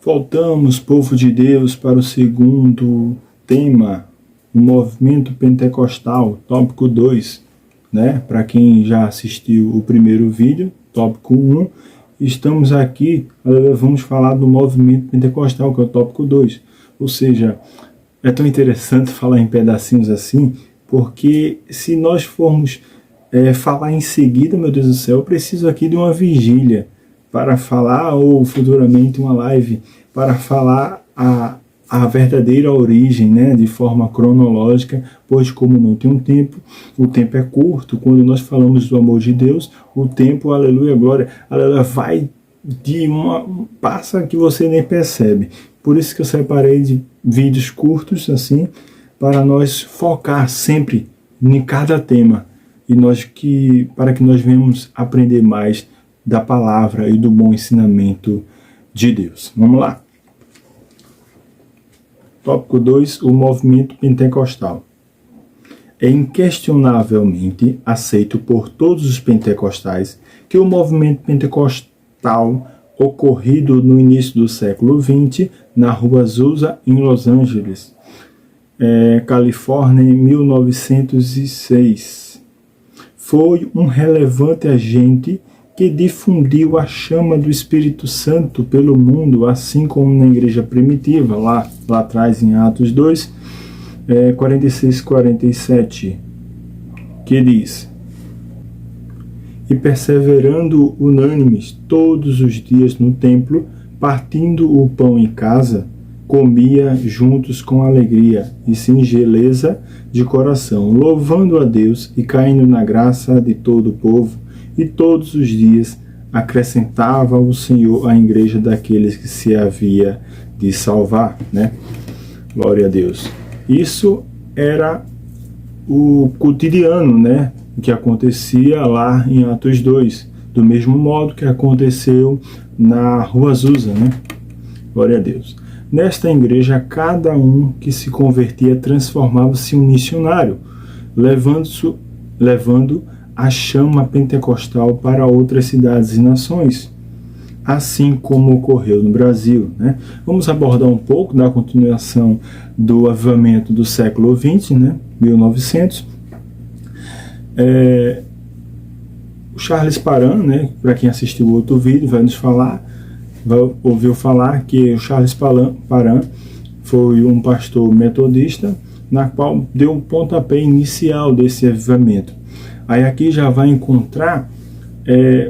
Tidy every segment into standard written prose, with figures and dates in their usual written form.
Voltamos, povo de Deus, para o segundo tema, o movimento pentecostal, tópico 2, né? Para quem já assistiu o primeiro vídeo, tópico 1, estamos aqui, vamos falar do movimento pentecostal, que é o tópico 2. Ou seja, é tão interessante falar em pedacinhos assim, porque se nós formos falar em seguida, meu Deus do céu, eu preciso aqui de uma vigília para falar, ou futuramente uma live, para falar a verdadeira origem, né, de forma cronológica, pois como não tem um tempo, o tempo é curto. Quando nós falamos do amor de Deus, o tempo, aleluia, glória, aleluia, vai de passa que você nem percebe. Por isso que eu separei de vídeos curtos, assim, para nós focar sempre em cada tema, e para que nós venhamos aprender mais da palavra e do bom ensinamento de Deus. Vamos lá. Tópico 2, o movimento pentecostal. É inquestionavelmente aceito por todos os pentecostais que o movimento pentecostal ocorrido no início do século XX na Rua Azusa, em Los Angeles, Califórnia, em 1906, foi um relevante agente que difundiu a chama do Espírito Santo pelo mundo, assim como na igreja primitiva, lá atrás em Atos 2, 46-47, que diz: e perseverando unânimes todos os dias no templo, partindo o pão em casa, comia juntos com alegria e singeleza de coração, louvando a Deus e caindo na graça de todo o povo. E todos os dias acrescentava o Senhor à igreja daqueles que se havia de salvar, né? Glória a Deus. Isso era o cotidiano, né? O que acontecia lá em Atos 2, do mesmo modo que aconteceu na Rua Azusa, né? Glória a Deus. Nesta igreja, cada um que se convertia transformava-se em um missionário, levando a chama pentecostal para outras cidades e nações, assim como ocorreu no Brasil, né? Vamos abordar um pouco da continuação do avivamento do século XX, né? 1900. O Charles Parham, né? Para quem assistiu o outro vídeo, ouviu falar que o Charles Parham foi um pastor metodista, na qual deu o pontapé inicial desse avivamento. Aí aqui já vai encontrar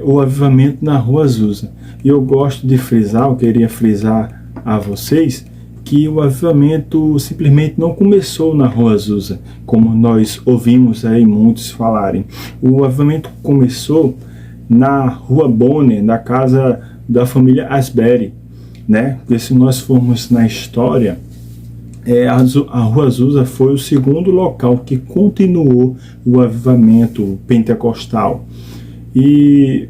o avivamento na Rua Azusa. E eu gosto de frisar, eu queria frisar a vocês, que o avivamento simplesmente não começou na Rua Azusa, como nós ouvimos aí muitos falarem. O avivamento começou na Rua Bonner, na casa da família Asbury, né? Porque se nós formos na história, a Rua Azusa foi o segundo local que continuou o avivamento pentecostal. E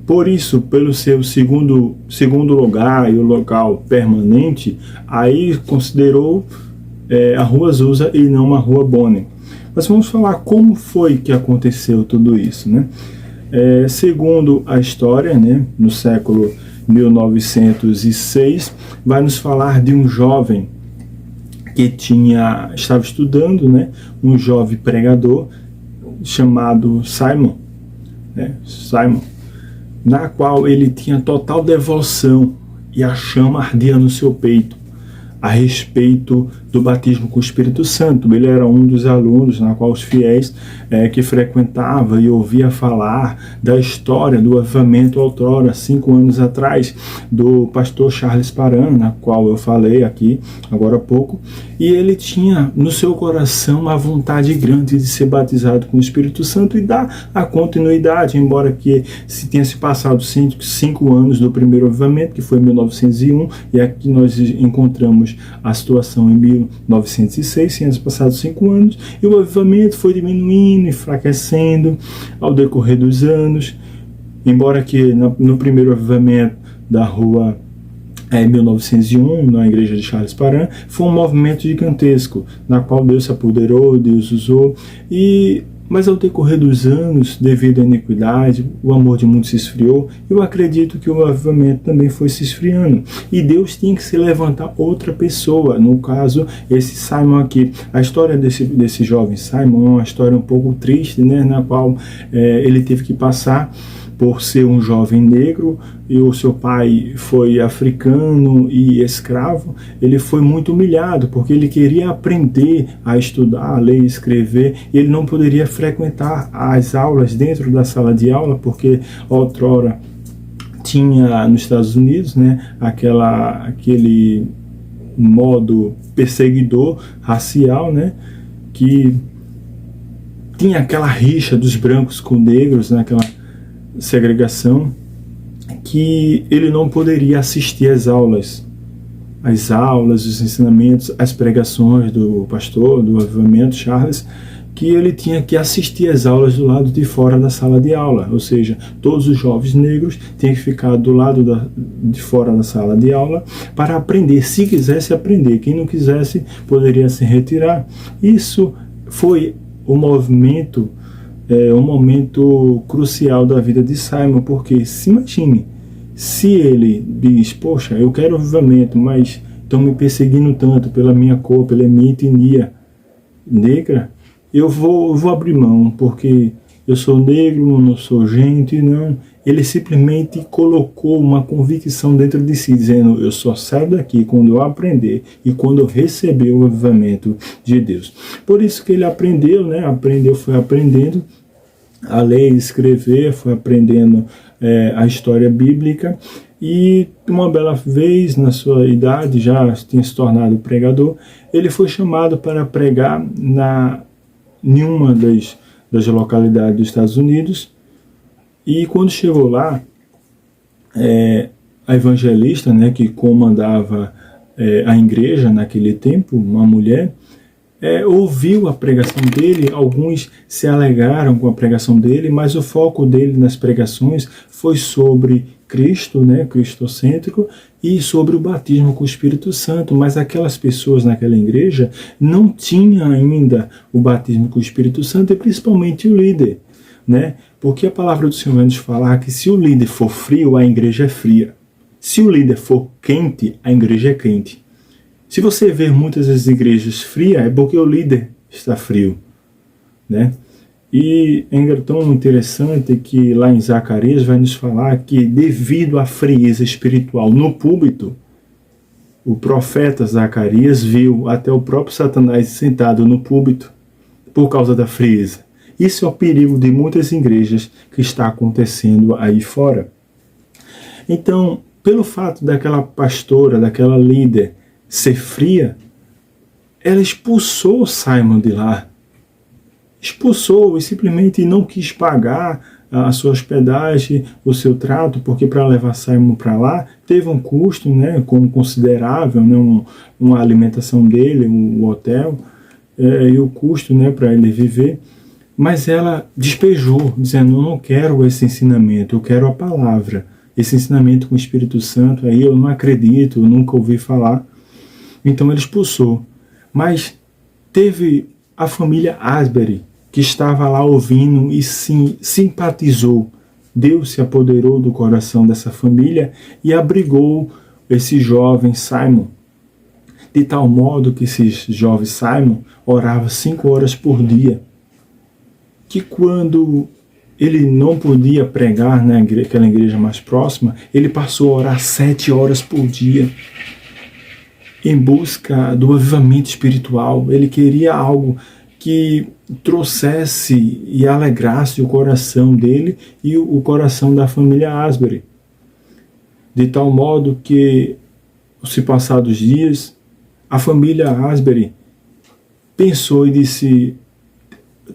por isso, pelo seu segundo lugar e o local permanente, aí considerou a Rua Azusa e não a Rua Bonner. Mas vamos falar como foi que aconteceu tudo isso, né? Segundo a história, né, no século 1906, vai nos falar de um jovem que estava estudando, né, um jovem pregador chamado Simon, né, na qual ele tinha total devoção e a chama ardia no seu peito a respeito do batismo com o Espírito Santo. Ele era um dos alunos na qual os fiéis que frequentava e ouvia falar da história do avivamento outrora, 5 anos atrás, do pastor Charles Parham, na qual eu falei aqui agora há pouco, e ele tinha no seu coração uma vontade grande de ser batizado com o Espírito Santo e dar a continuidade, embora que tenha se passado 5 anos do primeiro avivamento, que foi em 1901, e aqui nós encontramos a situação em 1906, tinha passado 5 anos, e o avivamento foi diminuindo, enfraquecendo ao decorrer dos anos, embora que no primeiro avivamento da rua em 1901, na igreja de Charles Parham, foi um movimento gigantesco, na qual Deus se apoderou, Deus usou, e Mas ao decorrer dos anos, devido à iniquidade, o amor de muitos se esfriou. Eu acredito que o avivamento também foi se esfriando. E Deus tinha que se levantar outra pessoa. No caso, esse Simon aqui. A história desse jovem Simon é uma história um pouco triste, né? Na qual ele teve que passar por ser um jovem negro, e o seu pai foi africano e escravo. Ele foi muito humilhado, porque ele queria aprender a estudar, a ler e escrever, e ele não poderia frequentar as aulas dentro da sala de aula, porque outrora tinha nos Estados Unidos, né, aquele modo perseguidor racial, né, que tinha aquela rixa dos brancos com negros, né, aquela segregação, que ele não poderia assistir às aulas, os ensinamentos, as pregações do pastor, do avivamento Charles, que ele tinha que assistir às aulas do lado de fora da sala de aula, ou seja, todos os jovens negros tinham que ficar do lado de fora da sala de aula para aprender, se quisesse aprender, quem não quisesse poderia se retirar. Isso foi um momento crucial da vida de Simon, porque se imagine, se ele diz, poxa, eu quero avivamento, mas estão me perseguindo tanto pela minha cor, pela minha etnia negra, eu vou abrir mão, porque eu sou negro, não sou gente, não. Ele simplesmente colocou uma convicção dentro de si, dizendo, eu só saio daqui quando eu aprender e quando eu receber o avivamento de Deus. Por isso que ele aprendeu, né? Foi aprendendo a ler e escrever, foi aprendendo a história bíblica, e uma bela vez, na sua idade, já tinha se tornado pregador, ele foi chamado para pregar em uma das localidades dos Estados Unidos. E quando chegou lá, a evangelista, né, que comandava a igreja naquele tempo, uma mulher, ouviu a pregação dele. Alguns se alegraram com a pregação dele, mas o foco dele nas pregações foi sobre Cristo, né, cristocêntrico, e sobre o batismo com o Espírito Santo. Mas aquelas pessoas naquela igreja não tinham ainda o batismo com o Espírito Santo, e principalmente o líder, né? Porque a palavra do Senhor vai nos falar que se o líder for frio, a igreja é fria. Se o líder for quente, a igreja é quente. Se você vê muitas das igrejas frias, é porque o líder está frio, né? E é tão interessante que lá em Zacarias vai nos falar que devido à frieza espiritual no púlpito, o profeta Zacarias viu até o próprio Satanás sentado no púlpito por causa da frieza. Isso é o perigo de muitas igrejas que está acontecendo aí fora. Então, pelo fato daquela pastora, daquela líder ser fria, ela expulsou Simon de lá. Expulsou e simplesmente não quis pagar a sua hospedagem, o seu trato, porque para levar Simon para lá teve um custo, né, como considerável, né, uma alimentação dele, um hotel, e o custo, né, para ele viver. Mas ela despejou, dizendo, eu não quero esse ensinamento, eu quero a palavra. Esse ensinamento com o Espírito Santo, aí eu não acredito, eu nunca ouvi falar. Então ele expulsou. Mas teve a família Asbury, que estava lá ouvindo e simpatizou. Deus se apoderou do coração dessa família e abrigou esse jovem Simon. De tal modo que esse jovem Simon orava 5 horas por dia. Que quando ele não podia pregar naquela igreja mais próxima, ele passou a orar 7 horas por dia, em busca do avivamento espiritual. Ele queria algo que trouxesse e alegrasse o coração dele e o coração da família Asbury. De tal modo que, se passados dias, a família Asbury pensou e disse,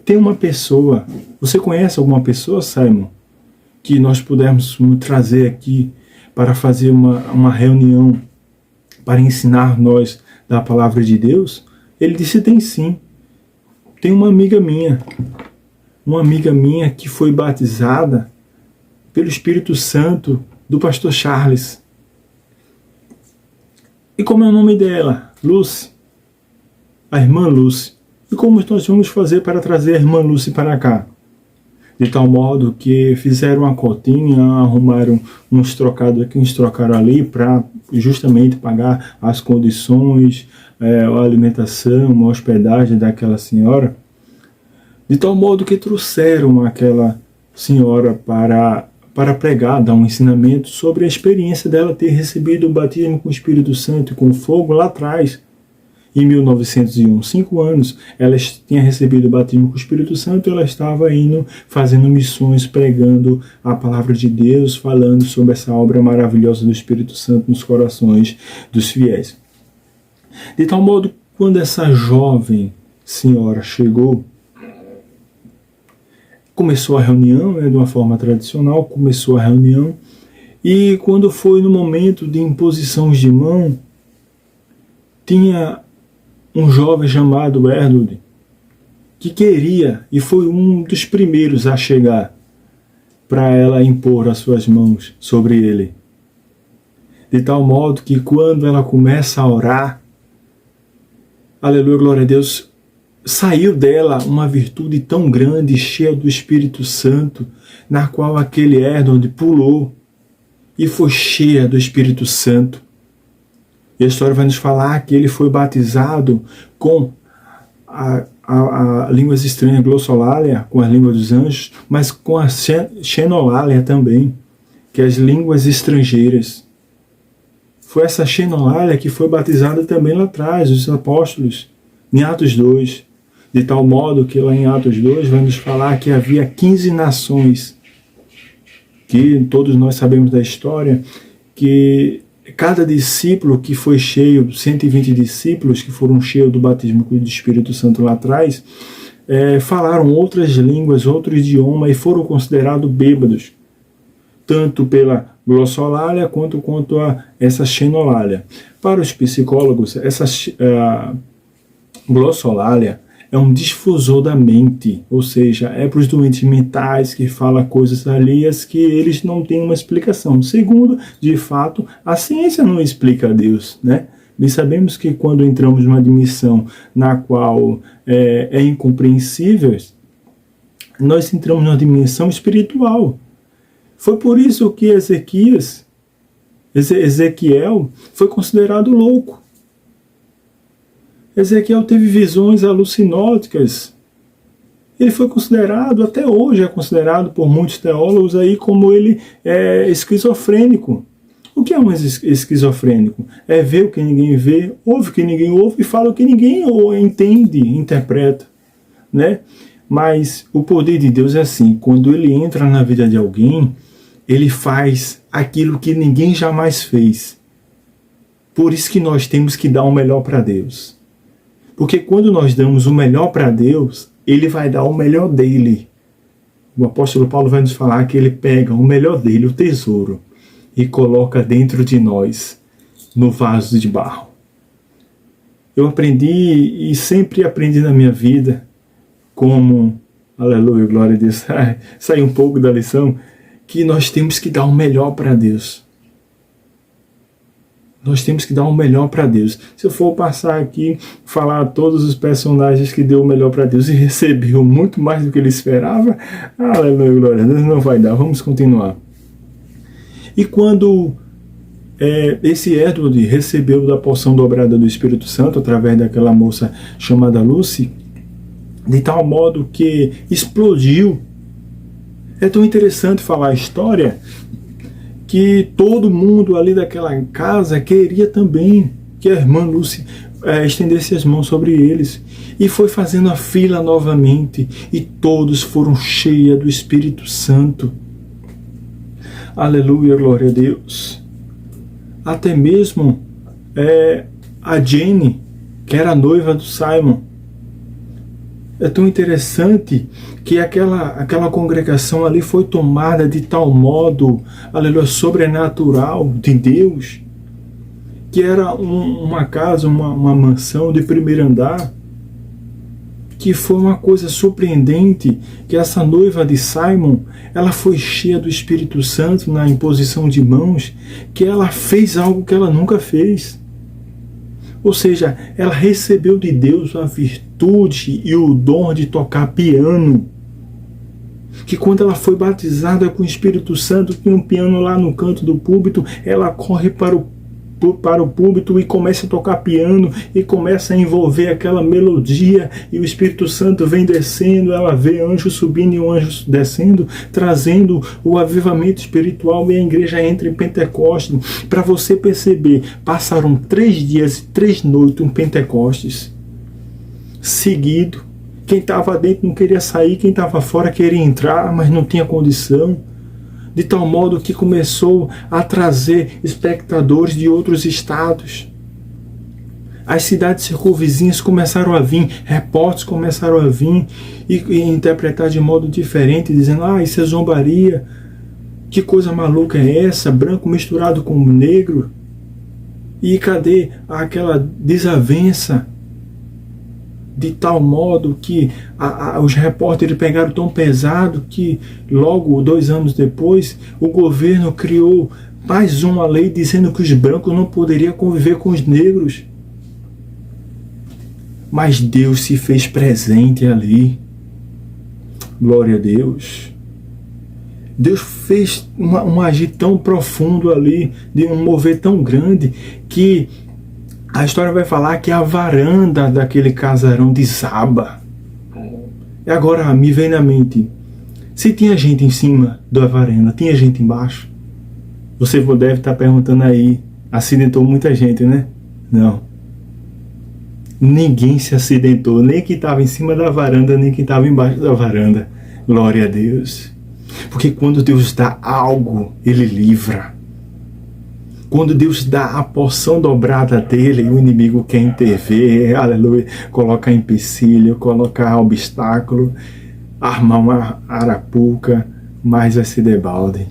tem uma pessoa, você conhece alguma pessoa, Simon, que nós pudermos trazer aqui para fazer uma reunião, para ensinar nós da palavra de Deus? Ele disse, tem sim. Tem uma amiga minha que foi batizada pelo Espírito Santo do pastor Charles. E como é o nome dela? Lucy. A irmã Lucy. E como nós vamos fazer para trazer a irmã Lucy para cá? De tal modo que fizeram uma cotinha, arrumaram uns trocados aqui, uns trocaram ali, para justamente pagar as condições, a alimentação, a hospedagem daquela senhora. De tal modo que trouxeram aquela senhora para pregar, dar um ensinamento sobre a experiência dela ter recebido o batismo com o Espírito Santo e com fogo lá atrás. Em 1901, 5 anos, ela tinha recebido o batismo com o Espírito Santo e ela estava indo, fazendo missões, pregando a palavra de Deus, falando sobre essa obra maravilhosa do Espírito Santo nos corações dos fiéis. De tal modo, quando essa jovem senhora chegou, começou a reunião, de uma forma tradicional, começou a reunião, e quando foi no momento de imposição de mão, tinha um jovem chamado Erdud, que queria, e foi um dos primeiros a chegar, para ela impor as suas mãos sobre ele. De tal modo que quando ela começa a orar, aleluia, glória a Deus, saiu dela uma virtude tão grande, cheia do Espírito Santo, na qual aquele Erdud pulou e foi cheia do Espírito Santo. E a história vai nos falar que ele foi batizado com a línguas estranhas, glossolalia, com a língua dos anjos, mas com a xenolalia também, que é as línguas estrangeiras. Foi essa xenolalia que foi batizada também lá atrás, os apóstolos, em Atos 2. De tal modo que lá em Atos 2 vai nos falar que havia 15 nações, que todos nós sabemos da história, que cada discípulo que foi cheio, 120 discípulos que foram cheios do batismo do Espírito Santo lá atrás, falaram outras línguas, outro idioma e foram considerados bêbados, tanto pela glossolalia quanto a essa xenolalia. Para os psicólogos, essa glossolalia é um difusor da mente, ou seja, é para os doentes mentais que fala coisas alheias que eles não têm uma explicação. Segundo, de fato, a ciência não explica a Deus, né? Nós sabemos que quando entramos numa dimensão na qual é incompreensível, nós entramos numa dimensão espiritual. Foi por isso que Ezequiel foi considerado louco. Ezequiel teve visões alucinóticas. Ele foi considerado, até hoje é considerado por muitos teólogos aí como ele é esquizofrênico. O que é um esquizofrênico? É ver o que ninguém vê, ouve o que ninguém ouve e fala o que ninguém entende, interpreta, né? Mas o poder de Deus é assim, quando ele entra na vida de alguém, ele faz aquilo que ninguém jamais fez. Por isso que nós temos que dar o melhor para Deus. Porque quando nós damos o melhor para Deus, ele vai dar o melhor dele. O apóstolo Paulo vai nos falar que ele pega o melhor dele, o tesouro, e coloca dentro de nós, no vaso de barro. Eu aprendi e sempre aprendi na minha vida, como, aleluia, glória a Deus, sai um pouco da lição, que nós temos que dar o melhor para Deus. Nós temos que dar o melhor para Deus. Se eu for passar aqui, falar todos os personagens que deu o melhor para Deus e recebeu muito mais do que ele esperava, aleluia, glória a Deus, não vai dar. Vamos continuar. E quando esse Erdud recebeu da porção dobrada do Espírito Santo, através daquela moça chamada Lucy, de tal modo que explodiu. É tão interessante falar a história, que todo mundo ali daquela casa queria também que a irmã Lucy estendesse as mãos sobre eles. E foi fazendo a fila novamente, e todos foram cheios do Espírito Santo. Aleluia, glória a Deus. Até mesmo a Jenny, que era a noiva do Simon. É tão interessante que aquela congregação ali foi tomada de tal modo, aleluia, sobrenatural de Deus, que era uma casa, uma mansão de primeiro andar, que foi uma coisa surpreendente, que essa noiva de Simon, ela foi cheia do Espírito Santo na imposição de mãos, que ela fez algo que ela nunca fez. Ou seja, ela recebeu de Deus a virtude virtude e o dom de tocar piano. Que quando ela foi batizada com o Espírito Santo, tinha um piano lá no canto do púlpito, ela corre para o púlpito e começa a tocar piano e começa a envolver aquela melodia, e o Espírito Santo vem descendo, ela vê anjo subindo e um anjo descendo, trazendo o avivamento espiritual, e a igreja entra em Pentecostes. Para você perceber, passaram 3 dias e 3 noites um Pentecostes seguido. Quem estava dentro não queria sair, quem estava fora queria entrar, mas não tinha condição. De tal modo que começou a trazer espectadores de outros estados. As cidades circunvizinhas começaram a vir, repórteres começaram a vir e interpretar de modo diferente, dizendo: isso é zombaria, que coisa maluca é essa, branco misturado com negro? E cadê aquela desavença? De tal modo que os repórteres pegaram tão pesado que logo 2 anos depois o governo criou mais uma lei dizendo que os brancos não poderiam conviver com os negros. Mas Deus se fez presente ali. Glória a Deus. Deus fez um agir tão profundo ali, de um mover tão grande, que a história vai falar que a varanda daquele casarão desaba. E agora me vem na mente, se tinha gente em cima da varanda, tinha gente embaixo? Você deve estar perguntando aí, acidentou muita gente, né? Não. Ninguém se acidentou, nem quem estava em cima da varanda, nem quem estava embaixo da varanda. Glória a Deus. Porque quando Deus dá algo, Ele livra. Quando Deus dá a porção dobrada dele, o inimigo quer intervir, aleluia, colocar empecilho, colocar obstáculo, armar uma arapuca, mas vai se debalde.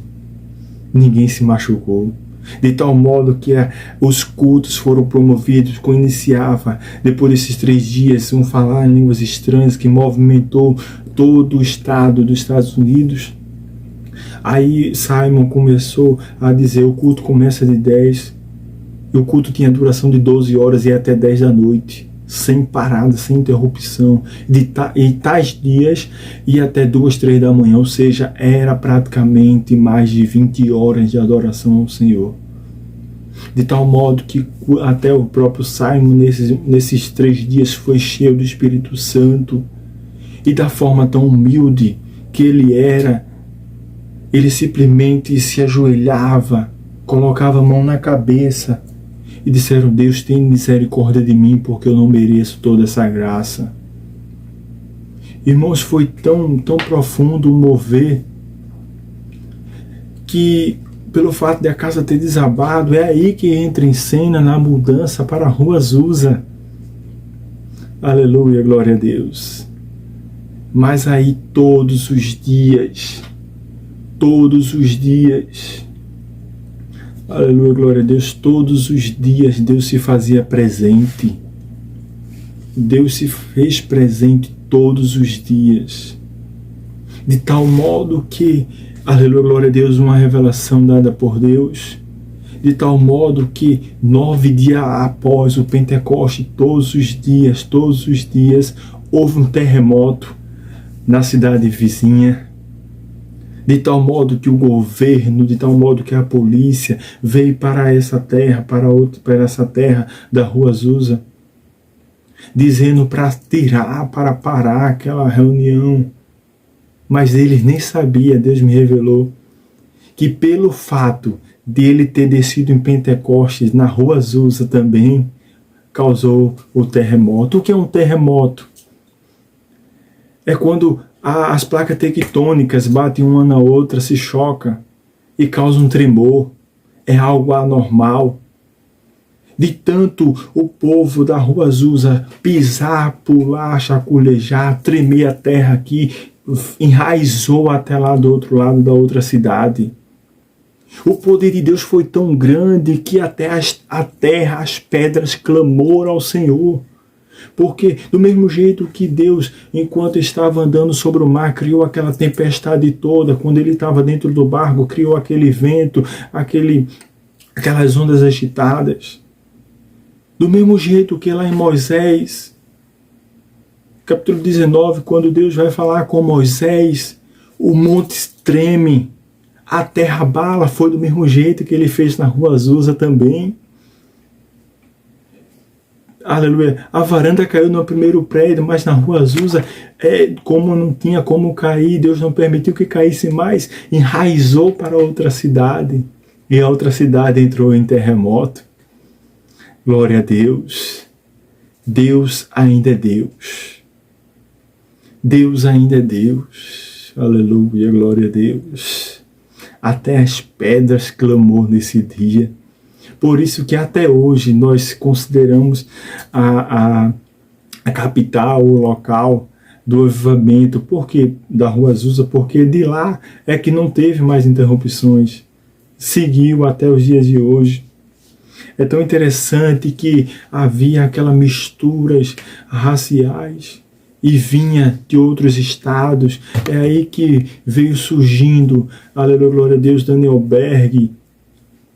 Ninguém se machucou. De tal modo que os cultos foram promovidos, que iniciava, depois desses 3 dias, um falar em línguas estranhas que movimentou todo o estado dos Estados Unidos. Aí Simon começou a dizer: o culto começa de 10, e o culto tinha duração de 12 horas e até 10 da noite, sem parada, sem interrupção, e tais dias e até 2, 3 da manhã, ou seja, era praticamente mais de 20 horas de adoração ao Senhor. De tal modo que até o próprio Simon, nesses 3 dias, foi cheio do Espírito Santo, e da forma tão humilde que ele era, ele simplesmente se ajoelhava, colocava a mão na cabeça e disseram: Deus, tem misericórdia de mim, porque eu não mereço toda essa graça. Irmãos, foi tão profundo o mover que, pelo fato de a casa ter desabado, é aí que entra em cena na mudança para a Rua Azusa. Aleluia, glória a Deus. Mas aí todos os dias, aleluia, glória a Deus, todos os dias Deus se fazia presente. Deus se fez presente todos os dias, de tal modo que, aleluia, glória a Deus, uma revelação dada por Deus, de tal modo que 9 dias após o Pentecoste, todos os dias, houve um terremoto na cidade vizinha, de tal modo que o governo, de tal modo que a polícia veio para essa terra, para essa terra da Rua Azusa, dizendo para parar aquela reunião. Mas eles nem sabiam, Deus me revelou, que pelo fato dele ter descido em Pentecostes, na Rua Azusa também, causou o terremoto. O que é um terremoto? É quando as placas tectônicas batem uma na outra, se chocam e causam um tremor. É algo anormal. De tanto o povo da Rua Azusa pisar, pular, chacoalhejar, tremer a terra aqui, enraizou até lá do outro lado da outra cidade. O poder de Deus foi tão grande que até a terra, as pedras clamaram ao Senhor. Porque do mesmo jeito que Deus, enquanto estava andando sobre o mar, criou aquela tempestade toda, quando ele estava dentro do barco, criou aquele vento, aquelas ondas agitadas. Do mesmo jeito que lá em Moisés, capítulo 19, quando Deus vai falar com Moisés, o monte treme, a terra abala, foi do mesmo jeito que ele fez na Rua Azusa também. Aleluia. A varanda caiu no primeiro prédio, mas na Rua Azusa, como não tinha como cair, Deus não permitiu que caísse mais, enraizou para outra cidade, e a outra cidade entrou em terremoto. Glória a Deus. Deus ainda é Deus. Deus ainda é Deus. Aleluia, glória a Deus. Até as pedras clamou nesse dia. Por isso que até hoje nós consideramos a capital, o local do avivamento, porque da Rua Azusa, porque de lá é que não teve mais interrupções. Seguiu até os dias de hoje. É tão interessante que havia aquelas misturas raciais e vinha de outros estados. É aí que veio surgindo, aleluia, glória a Deus, Daniel Berg.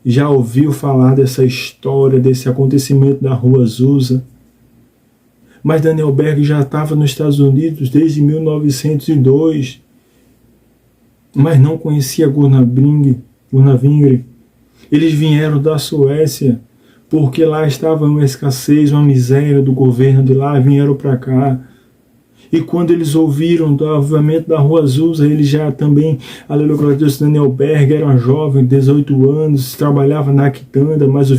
Já ouviu falar dessa história, desse acontecimento da Rua Azusa? Mas Daniel Berg já estava nos Estados Unidos desde 1902, mas não conhecia Gunnar-Wingre. Eles vieram da Suécia, porque lá estava uma escassez, uma miséria do governo de lá, vieram para cá. E quando eles ouviram do avivamento da Rua Azusa, eles já também, aleluia, glória a Deus, Daniel Berg era um jovem, 18 anos, trabalhava na quitanda, mas o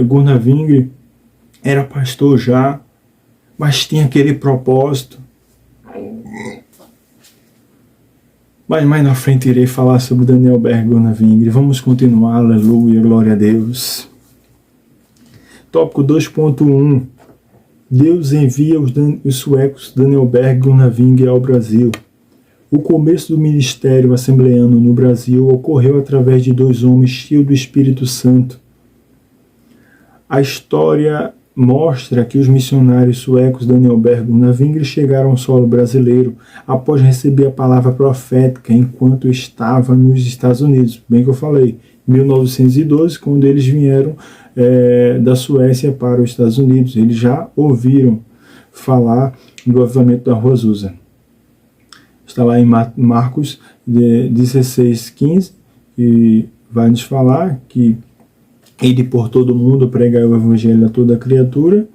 Gunnar-Wingre era pastor já, mas tinha aquele propósito. Mas mais na frente irei falar sobre Daniel Berg e Gunnar-Wingre. Vamos continuar, aleluia, glória a Deus. Tópico 2.1. Deus envia os suecos Daniel Berg e Gunnar-Wingre ao Brasil. O começo do ministério assembleano no Brasil ocorreu através de dois homens cheios do Espírito Santo. A história mostra que os missionários suecos Daniel Berg e Gunnar-Wingre chegaram ao solo brasileiro após receber a palavra profética enquanto estava nos Estados Unidos. Bem que eu falei, 1912, quando eles vieram da Suécia para os Estados Unidos. Eles já ouviram falar do avivamento da Rua Azusa. Está lá em Marcos 16:15, e vai nos falar que ele por todo mundo pregar o evangelho a toda criatura,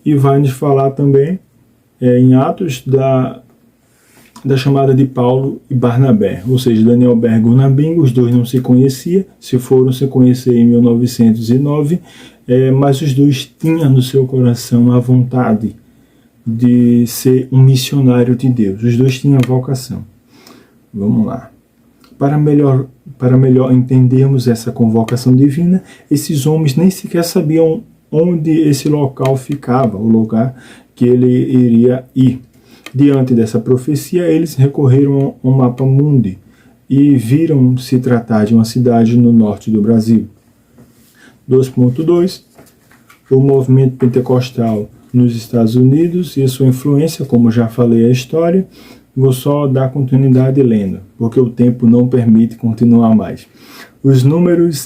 e vai nos falar também em Atos da chamada de Paulo e Barnabé, ou seja, Daniel Berg e Gunnar-Wingre, os dois não se conheciam, se foram se conhecer em 1909, mas os dois tinham no seu coração a vontade de ser um missionário de Deus, os dois tinham a vocação. Vamos lá. Para melhor entendermos essa convocação divina, esses homens nem sequer sabiam onde esse local ficava, o lugar que ele iria ir. Diante dessa profecia, eles recorreram ao mapa mundi e viram se tratar de uma cidade no norte do Brasil. 2.2. O movimento pentecostal nos Estados Unidos e a sua influência, como já falei a história, vou só dar continuidade lendo, porque o tempo não permite continuar mais. Os numerosos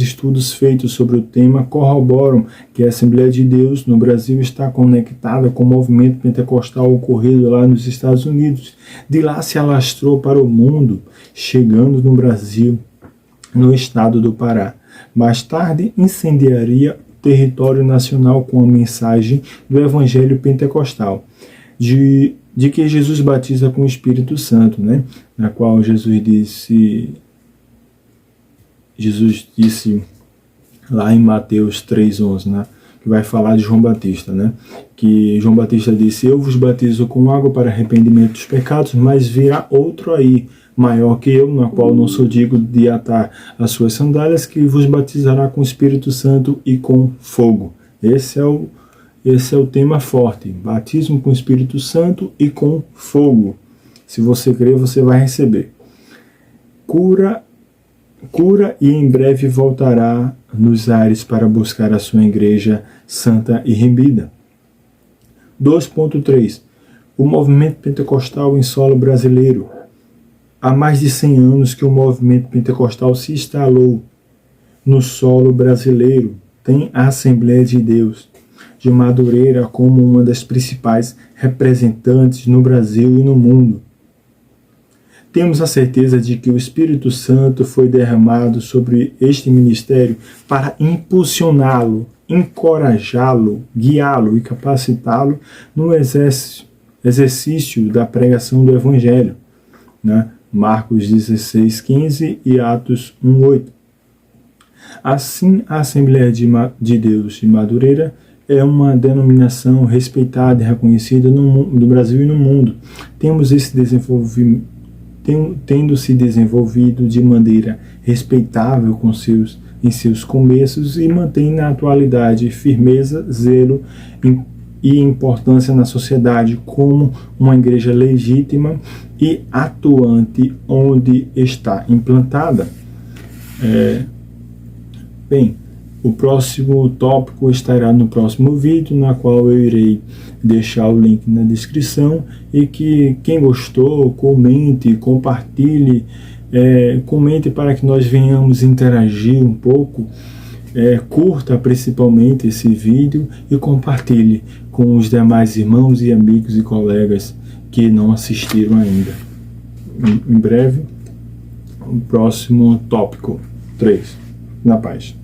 estudos feitos sobre o tema corroboram que a Assembleia de Deus no Brasil está conectada com o movimento pentecostal ocorrido lá nos Estados Unidos. De lá se alastrou para o mundo, chegando no Brasil, no estado do Pará. Mais tarde, incendiaria o território nacional com a mensagem do Evangelho Pentecostal, de que Jesus batiza com o Espírito Santo, né? Na qual Jesus disse lá em Mateus 3:11, né? Que vai falar de João Batista, né? Que João Batista disse: eu vos batizo com água para arrependimento dos pecados, mas virá outro aí, maior que eu, na qual não sou digno de atar as suas sandálias, que vos batizará com o Espírito Santo e com fogo. Esse é o tema forte, batismo com o Espírito Santo e com fogo. Se você crer, você vai receber. Cura e em breve voltará nos ares para buscar a sua igreja santa e remida. 2.3. O movimento pentecostal em solo brasileiro. Há mais de 100 anos que o movimento pentecostal se instalou no solo brasileiro. Tem a Assembleia de Deus. de Madureira como uma das principais representantes no Brasil e no mundo. Temos a certeza de que o Espírito Santo foi derramado sobre este ministério para impulsioná-lo, encorajá-lo, guiá-lo e capacitá-lo no exercício da pregação do Evangelho, né? Marcos 16:15 e Atos 1:8. Assim, a Assembleia de Deus de Madureira é uma denominação respeitada e reconhecida no Brasil e no mundo. Tendo se desenvolvido de maneira respeitável em seus começos e mantém na atualidade firmeza, zelo e importância na sociedade como uma igreja legítima e atuante onde está implantada. Bem, o próximo tópico estará no próximo vídeo, na qual eu irei deixar o link na descrição, e que quem gostou, comente, compartilhe, comente para que nós venhamos interagir um pouco, curta principalmente esse vídeo e compartilhe com os demais irmãos e amigos e colegas que não assistiram ainda. Em breve, o próximo tópico 3. Na paz.